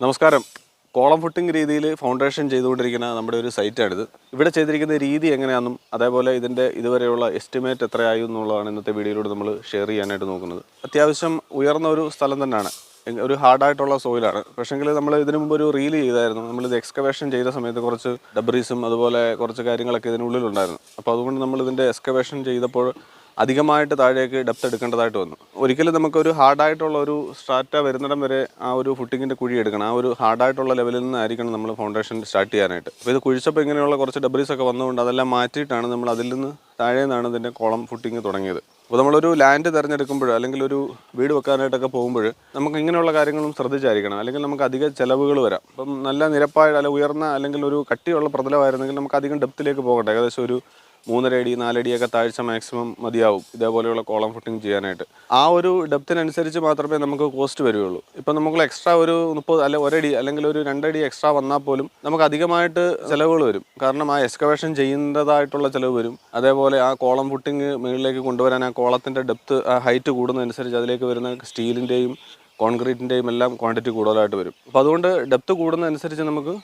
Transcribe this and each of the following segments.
നമസ്കാരം. Column footing രീതിയിൽ foundation ചെയ്തുകൊണ്ടിരിക്കുന്ന നമ്മുടെ ഒരു സൈറ്റാണിത്. ഇവിടെ ചെയ്തിരിക്കുന്ന രീതി എങ്ങനെയാണെന്നും അതേപോലെ ഇതിൻ്റെ ഇതുവരെയുള്ള എസ്റ്റിമേറ്റ് എത്രയായി എന്നുള്ളതാണ് ഇന്നത്തെ വീഡിയോയിലൂടെ നമ്മൾ ഷെയർ ചെയ്യാനായിട്ട് നോക്കുന്നത്. അത്യാവശ്യം ഉയർന്ന ഒരു സ്ഥലം തന്നെയാണ്, ഒരു ഹാർഡായിട്ടുള്ള സോയിലാണ്. പക്ഷേങ്കിൽ നമ്മൾ ഇതിനു മുമ്പ് ഒരു റീൽ ചെയ്തായിരുന്നു. നമ്മളിത് എക്സ്കവേഷൻ ചെയ്ത സമയത്ത് കുറച്ച് ഡബ്രീസും അതുപോലെ കുറച്ച് കാര്യങ്ങളൊക്കെ ഇതിനുള്ളിലുണ്ടായിരുന്നു. അപ്പോൾ അതുകൊണ്ട് നമ്മളിതിൻ്റെ എക്സ്കവേഷൻ ചെയ്തപ്പോൾ അധികമായിട്ട് താഴേക്ക് ഡെപ്ത് എടുക്കേണ്ടതായിട്ട് വന്നു. ഒരിക്കലും നമുക്കൊരു ഹാർഡായിട്ടുള്ള ഒരു സ്ട്രാറ്റ വരുന്നിടം വരെ ആ ഒരു ഫുട്ടിങ്ങിൻ്റെ കുഴി എടുക്കണം. ആ ഒരു ഹാർഡായിട്ടുള്ള ലെവലിൽ നിന്നായിരിക്കണം നമ്മൾ ഫൗണ്ടേഷൻ സ്റ്റാർട്ട് ചെയ്യാനായിട്ട്. അപ്പോൾ ഇത് കുഴിച്ചപ്പോൾ ഇങ്ങനെയുള്ള കുറച്ച് ഡബ്രീസൊക്കെ വന്നുകൊണ്ട് അതെല്ലാം മാറ്റിയിട്ടാണ് നമ്മൾ അതിൽ നിന്ന് താഴെ നിന്നാണ് ഇതിൻ്റെ കോളം ഫുട്ടിങ് തുടങ്ങിയത്. അപ്പോൾ നമ്മളൊരു ലാൻഡ് തിരഞ്ഞെടുക്കുമ്പോൾ അല്ലെങ്കിൽ ഒരു വീട് വെക്കാനായിട്ടൊക്കെ പോകുമ്പോൾ നമുക്ക് ഇങ്ങനെയുള്ള കാര്യങ്ങളും ശ്രദ്ധിച്ചായിരിക്കണം. അല്ലെങ്കിൽ നമുക്ക് അധിക ചിലവുകൾ വരാം. അപ്പം നല്ല നിരപ്പായ അല്ലെങ്കിൽ ഉയർന്ന അല്ലെങ്കിൽ ഒരു കട്ടിയുള്ള പ്രതലമായിരുന്നെങ്കിൽ നമുക്ക് അധികം ഡെപ്തിലേക്ക് പോകട്ടെ. ഏകദേശം ഒരു 3.5 അടി 4 അടിയൊക്കെ താഴ്ച മാക്സിമം മതിയാവും ഇതേപോലെയുള്ള കോളം ഫുട്ടിങ് ചെയ്യാനായിട്ട്. ആ ഒരു ഡെപ്തിനനുസരിച്ച് മാത്രമേ നമുക്ക് കോസ്റ്റ് വരികയുള്ളൂ. ഇപ്പം നമുക്ക് എക്സ്ട്രാ ഒരു 30 അല്ലെ 1 അടി അല്ലെങ്കിൽ ഒരു 2 അടി എക്സ്ട്രാ വന്നാൽ പോലും നമുക്ക് അധികമായിട്ട് ചിലവുകൾ വരും. കാരണം ആ എക്സ്കവേഷൻ ചെയ്യുന്നതായിട്ടുള്ള ചിലവ് വരും. അതേപോലെ ആ കോളം ഫുട്ടിങ് മുകളിലേക്ക് കൊണ്ടുവരാൻ ആ കോളത്തിൻ്റെ ഡെപ്ത് ഹൈറ്റ് കൂടുന്നതനുസരിച്ച് അതിലേക്ക് വരുന്ന സ്റ്റീലിൻ്റെയും കോൺക്രീറ്റിൻ്റെയും എല്ലാം ക്വാണ്ടിറ്റി കൂടുതലായിട്ട് വരും. അപ്പോൾ അതുകൊണ്ട് ഡെപ്ത് കൂടുന്നതനുസരിച്ച് നമുക്ക്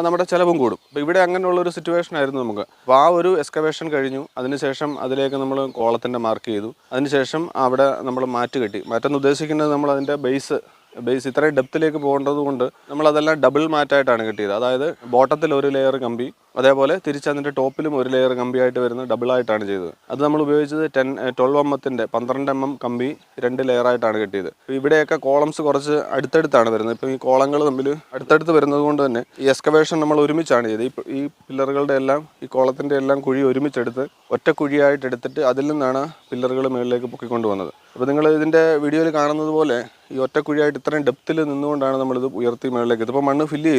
നമ്മുടെ ചിലവും കൂടും. അപ്പോൾ ഇവിടെ അങ്ങനെയുള്ളൊരു സിറ്റുവേഷൻ ആയിരുന്നു നമുക്ക്. അപ്പോൾ ആ ഒരു എക്സ്കവേഷൻ കഴിഞ്ഞു. അതിനുശേഷം അതിലേക്ക് നമ്മൾ കോളത്തിൻ്റെ മാർക്ക് ചെയ്തു. അതിനുശേഷം അവിടെ നമ്മൾ മാറ്റാൻ ഉദ്ദേശിക്കുന്നത് നമ്മൾ അതിൻ്റെ ബേസ് ഇത്രയും ഡെപ്തിലേക്ക് പോകേണ്ടത് കൊണ്ട് നമ്മളതെല്ലാം ഡബിൾ മാറ്റായിട്ടാണ് കിട്ടിയത്. അതായത് ബോട്ടത്തിൽ ഒരു ലെയർ കമ്പി, അതേപോലെ തിരിച്ചതിൻ്റെ ടോപ്പിലും ഒരു ലെയർ കമ്പിയായിട്ട് വരുന്നത് ഡബിളായിട്ടാണ് ചെയ്തത്. അത് നമ്മൾ ഉപയോഗിച്ചത് 12 mm 12 mm കമ്പി 2 ലെയറായിട്ടാണ് കിട്ടിയത്. ഇവിടെയൊക്കെ കോളംസ് കുറച്ച് അടുത്തടുത്താണ് വരുന്നത്. ഇപ്പോൾ ഈ കോളങ്ങൾ തമ്മിൽ അടുത്തടുത്ത് വരുന്നത് കൊണ്ട് തന്നെ ഈ എക്സ്കവേഷൻ നമ്മൾ ഒരുമിച്ചാണ് ചെയ്തത്. ഈ പില്ലറുകളുടെ എല്ലാം ഈ കോളത്തിൻ്റെ എല്ലാം കുഴി ഒരുമിച്ചെടുത്ത് ഒറ്റ കുഴിയായിട്ട് എടുത്തിട്ട് അതിൽ നിന്നാണ് പില്ലറുകൾ മുകളിലേക്ക് പൊക്കിക്കൊണ്ട് വന്നത്. അപ്പോൾ നിങ്ങൾ ഇതിൻ്റെ വീഡിയോയിൽ കാണുന്നത് പോലെ ഈ ഒറ്റ കുഴിയായിട്ട് ഇത്രയും ഡെപ്തിൽ നിന്നുകൊണ്ടാണ് നമ്മളിത് ഉയർത്തി മുകളിലേക്ക് എത്തും. ഇപ്പോൾ മണ്ണ് ഫില്ല്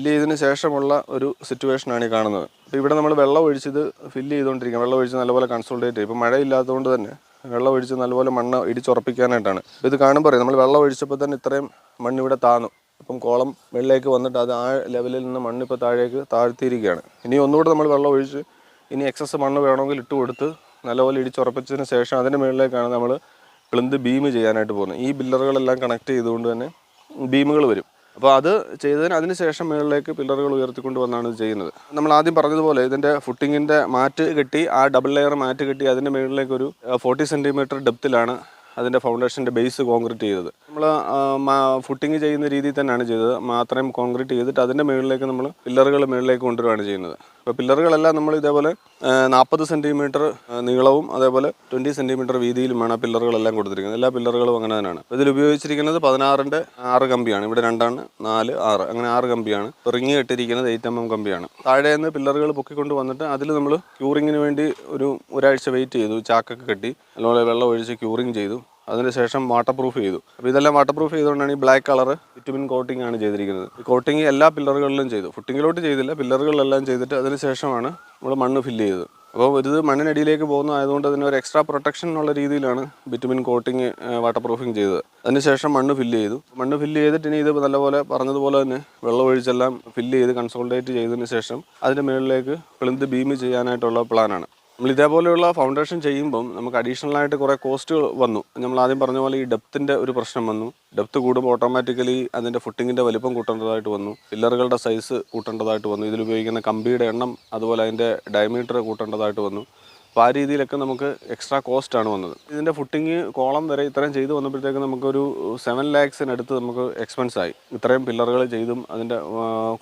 ചെയ്തതിന് ശേഷമുള്ള ഒരു സിറ്റുവേഷനാണ് ഈ കാണുന്നത്. അപ്പോൾ ഇവിടെ നമ്മൾ വെള്ളം ഒഴിച്ചത് ഫില്ല് ചെയ്തുകൊണ്ടിരിക്കുക. വെള്ളം ഒഴിച്ച് നല്ലപോലെ കൺസോൾട്ടേറ്റ് ചെയ്യും. ഇപ്പോൾ മഴയില്ലാത്തതുകൊണ്ട് തന്നെ വെള്ളം ഒഴിച്ച് നല്ലപോലെ മണ്ണ് ഇടിച്ചുറപ്പിക്കാനായിട്ടാണ്. അപ്പോൾ ഇത് കാണുമ്പോൾ നമ്മൾ വെള്ളം ഒഴിച്ചപ്പോൾ തന്നെ ഇത്രയും മണ്ണ് ഇവിടെ താന്നു. അപ്പം കോളം വെള്ളയിലേക്ക് വന്നിട്ട് അത് ആ ലെവലിൽ നിന്ന് മണ്ണ് ഇപ്പോൾ താഴേക്ക് താഴ്ത്തിയിരിക്കുകയാണ്. ഇനി ഒന്നുകൂടെ നമ്മൾ വെള്ളം ഒഴിച്ച് ഇനി എക്സസ് മണ്ണ് വേണമെങ്കിൽ ഇട്ട് കൊടുത്ത് നല്ലപോലെ ഇടിച്ചുറപ്പിച്ചതിന് ശേഷം അതിൻ്റെ മുകളിലേക്കാണ് നമ്മൾ പ്ലിന്ത് ബീം ചെയ്യാനായിട്ട് പോകുന്നത്. ഈ പില്ലറുകളെല്ലാം കണക്ട് ചെയ്തുകൊണ്ട് തന്നെ ബീമുകൾ വരും. അപ്പോൾ അത് അതിന് ശേഷം മുകളിലേക്ക് പില്ലറുകൾ ഉയർത്തിക്കൊണ്ട് വന്നാണ് ഇത് ചെയ്യുന്നത്. നമ്മൾ ആദ്യം പറഞ്ഞതുപോലെ ഇതിൻ്റെ ഫുട്ടിങ്ങിൻ്റെ മാറ്റ് കെട്ടി ആ ഡബിൾ ലെയർ മാറ്റ് കെട്ടി അതിൻ്റെ മുകളിലേക്ക് ഒരു 40 cm ഡെപ്തിലാണ് അതിൻ്റെ ഫൗണ്ടേഷൻ്റെ ബേസ് കോൺക്രീറ്റ് ചെയ്തത്. നമ്മൾ ഫുട്ടിങ് ചെയ്യുന്ന രീതിയിൽ തന്നെയാണ് ചെയ്തത്. മാത്രം കോൺക്രീറ്റ് ചെയ്തിട്ട് അതിൻ്റെ മുകളിലേക്ക് നമ്മൾ പില്ലറുകൾ മുകളിലേക്ക് കൊണ്ടുവരികയാണ് ചെയ്യുന്നത്. അപ്പോൾ പില്ലറുകളെല്ലാം നമ്മൾ ഇതേപോലെ 40 cm നീളവും അതേപോലെ 20 cm വീതിയിലുമാണ് ആ പില്ലറുകളെല്ലാം കൊടുത്തിരിക്കുന്നത്. എല്ലാ പില്ലറുകളും അങ്ങനെ തന്നെയാണ്. ഇതിൽ ഉപയോഗിച്ചിരിക്കുന്നത് 16-ന്റെ 6 കമ്പിയാണ്. ഇവിടെ 2 ആണ്, 4, 6 അങ്ങനെ 6 കമ്പിയാണ്. റിങ് ഇട്ടിരിക്കുന്നത് 8 mm കമ്പിയാണ്. താഴെ നിന്ന് പില്ലറുകൾ പൊക്കിക്കൊണ്ട് വന്നിട്ട് അതിൽ നമ്മൾ ക്യൂറിങ്ങിന് വേണ്ടി ഒരാഴ്ച വെയിറ്റ് ചെയ്തു. ചാക്കൊക്കെ കെട്ടി അതുപോലെ വെള്ളം ഒഴിച്ച് ക്യൂറിങ് ചെയ്തു. അതിനുശേഷം വാട്ടർ പ്രൂഫ് ചെയ്തു. അപ്പോൾ ഇതെല്ലാം വാട്ടർ പ്രൂഫ് ചെയ്തുകൊണ്ടാണ് ഈ ബ്ലാക്ക് കളർ വിറ്റമിൻ കോട്ടിംഗ് ആണ് ചെയ്തിരിക്കുന്നത്. ഈ കോട്ടിങ് എല്ലാ പില്ലറുകളിലും ചെയ്തു. ഫുട്ടിങ്ങിലോട്ട് ചെയ്തില്ല, പില്ലറുകളിലെല്ലാം ചെയ്തിട്ട് അതിനുശേഷമാണ് നമ്മൾ മണ്ണ് ഫില്ല് ചെയ്തത്. അപ്പോൾ ഇത് മണ്ണിനടിയിലേക്ക് പോകുന്നതായതുകൊണ്ട് അതിന് ഒരു എക്സ്ട്രാ പ്രൊട്ടക്ഷൻ എന്നുള്ള രീതിയിലാണ് വിറ്റമിൻ കോട്ടിങ് വാട്ടർ പ്രൂഫിങ് ചെയ്തത്. അതിനുശേഷം മണ്ണ് ഫില്ല് ചെയ്തു. മണ്ണ് ഫില്ല് ചെയ്തിട്ട് ഇനി ഇത് നല്ലപോലെ പറഞ്ഞതുപോലെ തന്നെ വെള്ളം ഒഴിച്ചെല്ലാം ഫില്ല് ചെയ്ത് കൺസോൾട്ടേറ്റ് ചെയ്തതിന് ശേഷം അതിൻ്റെ മുകളിലേക്ക് പ്ലിന്ത് ബീം ചെയ്യാനായിട്ടുള്ള പ്ലാനാണ്. നമ്മൾ ഇതേപോലെയുള്ള ഫൗണ്ടേഷൻ ചെയ്യുമ്പം നമുക്ക് അഡീഷണലായിട്ട് കുറേ കോസ്റ്റുകൾ വന്നു. നമ്മൾ ആദ്യം പറഞ്ഞ പോലെ ഈ ഡെപ്തിൻ്റെ ഒരു പ്രശ്നം വന്നു. ഡെപ്ത് കൂടുമ്പോൾ ഓട്ടോമാറ്റിക്കലി അതിൻ്റെ ഫുട്ടിങ്ങിൻ്റെ വലിപ്പം കൂട്ടേണ്ടതായിട്ട് വന്നു. പില്ലറുകളുടെ സൈസ് കൂട്ടേണ്ടതായിട്ട് വന്നു. ഇതിലുപയോഗിക്കുന്ന കമ്പിയുടെ എണ്ണം അതുപോലെ അതിൻ്റെ ഡയമീറ്റർ കൂട്ടേണ്ടതായിട്ട് വന്നു. അപ്പോൾ ആ രീതിയിലൊക്കെ നമുക്ക് എക്സ്ട്രാ കോസ്റ്റാണ് വന്നത്. ഇതിൻ്റെ ഫുട്ടിങ് കോളം വരെ ഇത്രയും ചെയ്ത് വന്നപ്പോഴത്തേക്ക് നമുക്കൊരു 7 lakhs-നടുത്ത് നമുക്ക് എക്സ്പെൻസ് ആയി. ഇത്രയും പില്ലറുകൾ ചെയ്തും അതിൻ്റെ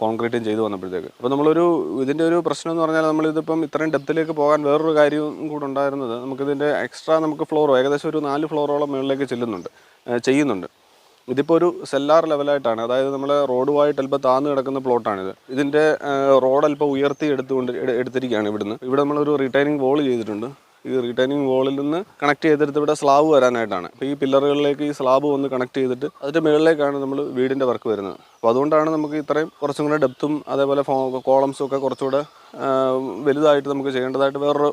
കോൺക്രീറ്റും ചെയ്ത് വന്നപ്പോഴത്തേക്ക്. അപ്പോൾ ഇതിൻ്റെ ഒരു പ്രശ്നം എന്ന് പറഞ്ഞാൽ നമ്മളിതിപ്പം ഇത്രയും ഡെപ്തിലേക്ക് പോകാൻ വേറൊരു കാര്യവും കൂടെ ഉണ്ടായിരുന്നത്, നമുക്കിതിൻ്റെ എക്സ്ട്രാ നമുക്ക് ഫ്ലോറോ ഏകദേശം ഒരു 4 ഫ്ലോറോളം മുകളിലേക്ക് ചെയ്യുന്നുണ്ട്. ഇതിപ്പോൾ ഒരു സെല്ലാർ ലെവലായിട്ടാണ്. അതായത് നമ്മൾ റോഡുമായിട്ട് അല്പം താന്ന് കിടക്കുന്ന പ്ലോട്ടാണിത്. ഇതിൻ്റെ റോഡ് അല്പം ഉയർത്തി എടുത്തിരിക്കുകയാണ് ഇവിടുന്ന്. ഇവിടെ നമ്മളൊരു റിട്ടൈനിങ് വോൾ ചെയ്തിട്ടുണ്ട്. ഈ റിട്ടൈനിങ് വോളിൽ നിന്ന് കണക്ട് ചെയ്തെടുത്ത് ഇവിടെ സ്ലാബ് വരാനായിട്ടാണ്. അപ്പോൾ ഈ പില്ലറുകളിലേക്ക് ഈ സ്ലാബ് വന്ന് കണക്ട് ചെയ്തിട്ട് അതിൻ്റെ മുകളിലേക്കാണ് നമ്മൾ വീടിൻ്റെ വർക്ക് വരുന്നത്. അപ്പോൾ അതുകൊണ്ടാണ് നമുക്ക് ഇത്രയും കുറച്ചും കൂടെ ഡെപ്തും അതേപോലെ കോളംസും ഒക്കെ കുറച്ചുകൂടെ വലുതായിട്ട് നമുക്ക് ചെയ്യേണ്ടതായിട്ട് വേറൊരു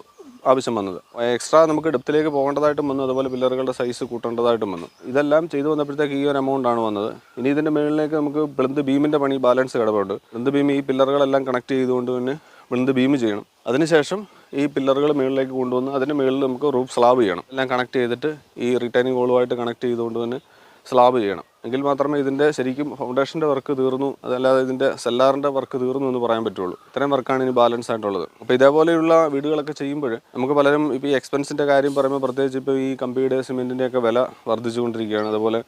ആവശ്യം വന്നത്. എക്സ്ട്രാ നമുക്ക് ഡെപ്തിലേക്ക് പോകേണ്ടതായിട്ടും വന്നു. അതുപോലെ പില്ലറുകളുടെ സൈസ് കൂട്ടേണ്ടതായിട്ടും വന്നു. ഇതെല്ലാം ചെയ്തു വന്നപ്പോഴത്തേക്ക് ഈ ഒരു എമൗണ്ടാണ് വന്നത്. ഇനി ഇതിൻ്റെ മുകളിലേക്ക് നമുക്ക് പ്ലിന്ത് ബീമിൻ്റെ പണി ബാലൻസ് കിടപ്പുണ്ട്. പ്ലിന്ത് ബീം ഈ പില്ലറുകളെല്ലാം കണക്ട് ചെയ്തുകൊണ്ട് തന്നെ പ്ലിന്ത് ബീം ചെയ്യണം. അതിനുശേഷം ഈ പില്ലറുകൾ മുകളിലേക്ക് കൊണ്ടുവന്ന് അതിൻ്റെ മുകളിൽ നമുക്ക് റൂഫ് സ്ലാബ് ചെയ്യണം. എല്ലാം കണക്ട് ചെയ്തിട്ട് ഈ റിട്ടൈനിങ് വോളുമായിട്ട് കണക്ട് ചെയ്തുകൊണ്ട് തന്നെ സ്ലാബ് ചെയ്യണം. എങ്കിൽ മാത്രമേ ഇതിൻ്റെ ശരിക്കും ഫൗണ്ടേഷൻ്റെ വർക്ക് തീർന്നു, അതല്ലാതെ ഇതിൻ്റെ സെല്ലാറിൻ്റെ വർക്ക് തീർന്നു എന്ന് പറയാൻ പറ്റുള്ളൂ. ഇത്രയും വർക്കാണ് ഇനി ബാലൻസ് ആയിട്ടുള്ളത്. അപ്പോൾ ഇതേപോലെയുള്ള വീടുകളൊക്കെ ചെയ്യുമ്പോൾ നമുക്ക് പലരും ഇപ്പോൾ ഈ എക്സ്പെൻസിൻ്റെ കാര്യം പറയുമ്പോൾ, പ്രത്യേകിച്ച് ഇപ്പോൾ ഈ കമ്പിയുടെ സിമെൻറ്റിൻ്റെയൊക്കെ വില വർദ്ധിച്ചുകൊണ്ടിരിക്കുകയാണ്, അതുപോലെ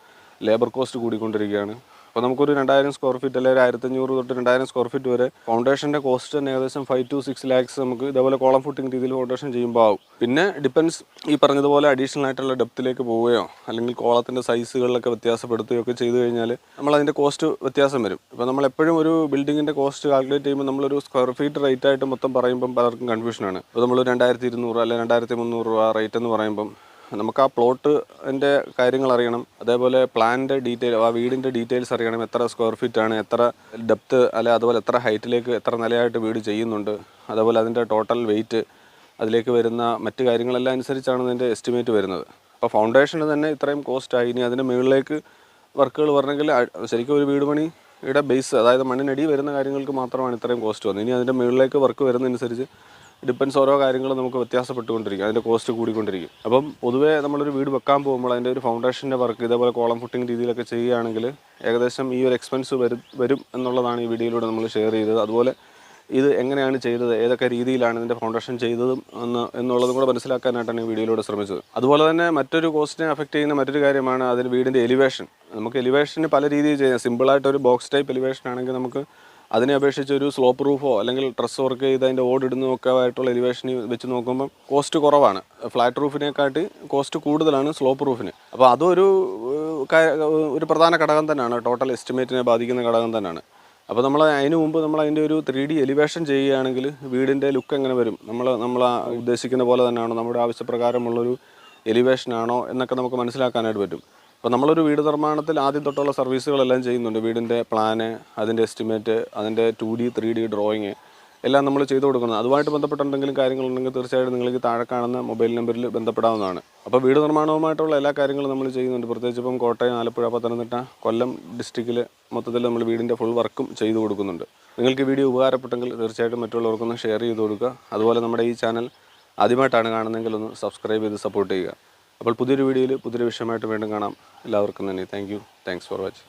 ലേബർ കോസ്റ്റ് കൂടിക്കൊണ്ടിരിക്കുകയാണ്. അപ്പോൾ നമുക്കൊരു 2000 സ്ക്വയർ ഫീറ്റ് അല്ലെങ്കിൽ 1500 തൊട്ട് 2000 സ്ക്വയർ ഫീറ്റ് വരെ ഫൗണ്ടേഷൻ്റെ കോസ്റ്റ് തന്നെ ഏകദേശം 5 to 6 lakhs നമുക്ക് ഇതേപോലെ കോളം ഫുട്ടിംഗ് രീതിയിൽ ഫൗണ്ടേഷൻ ചെയ്യുമ്പോൾ ആവും. പിന്നെ ഡിപ്പെൻസ് ഈ പറഞ്ഞതുപോലെ അഡീഷണൽ ആയിട്ടുള്ള ഡെപ്തിലേക്ക് പോവുകയോ അല്ലെങ്കിൽ കോളത്തിൻ്റെ സൈസുകളിലൊക്കെ വ്യത്യാസപ്പെടുത്തുകയോ ഒക്കെ ചെയ്തു കഴിഞ്ഞാൽ നമ്മളതിൻ്റെ കോസ്റ്റ് വ്യത്യാസം വരും. ഇപ്പോൾ നമ്മളെപ്പോഴും ഒരു ബിൽഡിങ്ങിൻ്റെ കോസ്റ്റ് കാൽക്കുലേറ്റ് ചെയ്യുമ്പോൾ നമ്മളൊരു സ്ക്വയർ ഫീറ്റ് റേറ്റ് ആയിട്ട് മൊത്തം പറയുമ്പം പലർക്കും കൺഫ്യൂഷനാണ്. ഇപ്പോൾ നമ്മൾ 2200 അല്ലെങ്കിൽ 2300 രൂപ റേറ്റ് എന്ന് പറയുമ്പം നമുക്ക് ആ പ്ലോട്ടിൻ്റെ കാര്യങ്ങൾ അറിയണം, അതേപോലെ പ്ലാനിൻ്റെ ഡീറ്റെയിൽ, ആ വീടിൻ്റെ ഡീറ്റെയിൽസ് അറിയണം, എത്ര സ്ക്വയർ ഫീറ്റ് ആണ്, എത്ര ഡെപ്ത്ത്, അല്ലെ അതുപോലെ എത്ര ഹൈറ്റിലേക്ക് എത്ര നിലയായിട്ട് വീട് ചെയ്യുന്നുണ്ട്, അതേപോലെ അതിൻ്റെ ടോട്ടൽ വെയിറ്റ്, അതിലേക്ക് വരുന്ന മറ്റു കാര്യങ്ങളെല്ലാം അനുസരിച്ചാണ് ഇതിൻ്റെ എസ്റ്റിമേറ്റ് വരുന്നത്. അപ്പോൾ ഫൗണ്ടേഷന് തന്നെ ഇത്രയും കോസ്റ്റായി, ഇനി അതിൻ്റെ മുകളിലേക്ക് വർക്കുകൾ പറഞ്ഞെങ്കിൽ ശരിക്കും ഒരു വീട് പണിയുടെ ബേസ്, അതായത് മണ്ണിനടി വരുന്ന കാര്യങ്ങൾക്ക് മാത്രമാണ് ഇത്രയും കോസ്റ്റ് വന്നത്. ഇനി അതിൻ്റെ മുകളിലേക്ക് വർക്ക് വരുന്നതനുസരിച്ച് ഡിപ്പെൻസ് ഓരോ കാര്യങ്ങളും നമുക്ക് വ്യത്യാസപ്പെട്ടുകൊണ്ടിരിക്കും, അതിൻ്റെ കോസ്റ്റ് കൂടിക്കൊണ്ടിരിക്കും. അപ്പം പൊതുവേ നമ്മളൊരു വീട് വെക്കാൻ പോകുമ്പോൾ അതിൻ്റെ ഒരു ഫൗണ്ടേഷൻ്റെ വർക്ക് ഇതേപോലെ കോളം ഫുട്ടിംഗ് രീതിയിലൊക്കെ ചെയ്യുകയാണെങ്കിൽ ഏകദേശം ഈ ഒരു എക്സ്പെൻസ് വരും എന്നുള്ളതാണ് ഈ വീഡിയോയിലൂടെ നമ്മൾ ഷെയർ ചെയ്തത്. അതുപോലെ ഇത് എങ്ങനെയാണ് ചെയ്തത്, ഏതൊക്കെ രീതിയിലാണ് ഇതിൻ്റെ ഫൗണ്ടേഷൻ ചെയ്തതും എന്നുള്ളതും കൂടെ മനസ്സിലാക്കാനായിട്ടാണ് ഈ വീഡിയോയിലൂടെ ശ്രമിച്ചത്. അതുപോലെ തന്നെ മറ്റൊരു കോസ്റ്റിനെ അഫക്റ്റ് ചെയ്യുന്ന മറ്റൊരു കാര്യമാണ് അതിന് വീടിൻ്റെ എലിവേഷൻ. നമുക്ക് എലിവേഷന് പല രീതിയിൽ ചെയ്യാം. സിമ്പിളായിട്ടൊരു ബോക്സ് ടൈപ്പ് എലിവേഷൻ ആണെങ്കിൽ നമുക്ക് അതിനെ അപേക്ഷിച്ച് ഒരു സ്ലോപ്പ് റൂഫോ അല്ലെങ്കിൽ ട്രസ് വർക്ക് ചെയ്ത് അതിൻ്റെ ഓടിടുന്നതൊക്കെ ആയിട്ടുള്ള എലിവേഷന് വെച്ച് നോക്കുമ്പം കോസ്റ്റ് കുറവാണ്. ഫ്ലാറ്റ് റൂഫിനെക്കാട്ടി കോസ്റ്റ് കൂടുതലാണ് സ്ലോപ്പ് റൂഫിന്. അപ്പോൾ അതൊരു പ്രധാന ഘടകം തന്നെയാണ്, ടോട്ടൽ എസ്റ്റിമേറ്റിനെ ബാധിക്കുന്ന ഘടകം തന്നെയാണ്. അപ്പോൾ നമ്മൾ അതിന് മുമ്പ് നമ്മൾ അതിൻ്റെ ഒരു 3D എലിവേഷൻ ചെയ്യുകയാണെങ്കിൽ വീടിൻ്റെ ലുക്ക് എങ്ങനെ വരും, നമ്മൾ ഉദ്ദേശിക്കുന്ന പോലെ തന്നെയാണോ, നമ്മുടെ ആവശ്യപ്രകാരമുള്ളൊരു എലിവേഷനാണോ എന്നൊക്കെ നമുക്ക് മനസ്സിലാക്കാനായിട്ട് പറ്റും. അപ്പോൾ നമ്മളൊരു വീട് നിർമ്മാണത്തിൽ ആദ്യം തൊട്ടുള്ള സർവീസുകളെല്ലാം ചെയ്യുന്നുണ്ട്. വീടിൻ്റെ പ്ലാന്, അതിൻ്റെ എസ്റ്റിമേറ്റ്, അതിൻ്റെ 2D 3D ഡ്രോയിങ് എല്ലാം നമ്മൾ ചെയ്തു കൊടുക്കുന്നത്. അതുമായിട്ട് ബന്ധപ്പെട്ട എന്തെങ്കിലും കാര്യങ്ങളുണ്ടെങ്കിൽ തീർച്ചയായിട്ടും നിങ്ങൾക്ക് താഴെ കാണുന്ന മൊബൈൽ നമ്പറിൽ ബന്ധപ്പെടാവുന്നതാണ്. അപ്പോൾ വീട് നിർമ്മാണവുമായിട്ടുള്ള എല്ലാ കാര്യങ്ങളും നമ്മൾ ചെയ്യുന്നുണ്ട്. പ്രത്യേകിച്ച് ഇപ്പം കോട്ടയം, ആലപ്പുഴ, പത്തനംതിട്ട, കൊല്ലം ഡിസ്ട്രിക്റ്റിൽ മൊത്തത്തിൽ നമ്മൾ വീടിൻ്റെ ഫുൾ വർക്കും ചെയ്തു കൊടുക്കുന്നുണ്ട്. നിങ്ങൾക്ക് വീഡിയോ ഉപകാരപ്പെട്ടെങ്കിൽ തീർച്ചയായിട്ടും മറ്റുള്ളവർക്കൊന്ന് ഷെയർ ചെയ്ത് കൊടുക്കുക. അതുപോലെ നമ്മുടെ ഈ ചാനൽ ആദ്യമായിട്ടാണ് കാണുന്നതെങ്കിൽ ഒന്ന് സബ്സ്ക്രൈബ് ചെയ്ത് സപ്പോർട്ട് ചെയ്യുക. അപ്പോൾ പുതിയൊരു വീഡിയോയിൽ പുതിയൊരു വിഷയമായിട്ട് വീണ്ടും കാണാം. എല്ലാവർക്കും നന്ദി. Thanks for watching.